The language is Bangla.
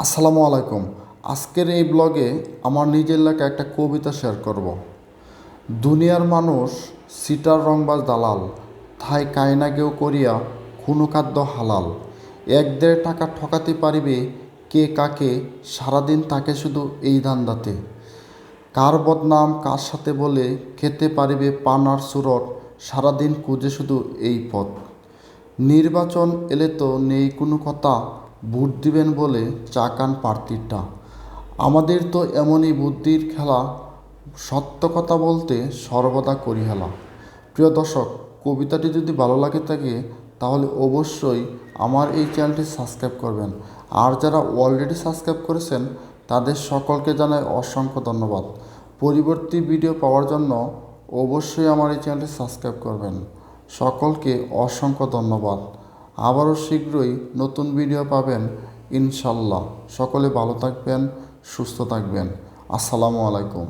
আসসালামু আলাইকুম। আজকের এই ব্লগে আমার নিজের লেখা একটা কবিতা শেয়ার করব। দুনিয়ার মানুষ সিটার রংবাজ দালাল, থাই কায়নাগেও করিয়া খুনো খাদ্য হালাল। 1-1.5 টাকা ঠকাতে পারিবে কে কাকে, সারাদিন তাকে শুধু এই ধান্দাতে। কার বদনাম কার সাথে বলে খেতে পারিবে পান আর সুরট, সারাদিন খুঁজে শুধু এই পথ। নির্বাচন এলে তো নেই কোনো কথা, ভোট দিবেন বলে চাকান প্রার্থীটা। আমাদের তো এমনই বুদ্ধির খেলা, সত্য কথা বলতে সর্বদা করি হেলা। প্রিয় দর্শক, কবিতাটি যদি ভালো লাগে থাকে তাহলে অবশ্যই আমার এই চ্যানেলটি সাবস্ক্রাইব করবেন। আর যারা অলরেডি সাবস্ক্রাইব করেছেন তাদের সকলকে জানাই অসংখ্য ধন্যবাদ। পরবর্তী ভিডিও পাওয়ার জন্য অবশ্যই আমার এই চ্যানেলটি সাবস্ক্রাইব করবেন। সকলকে অসংখ্য ধন্যবাদ। আবারও শীঘ্রই নতুন ভিডিও পাবেন ইনশাল্লাহ। সকলে ভালো থাকবেন, সুস্থ থাকবেন। আসসালামু আলাইকুম।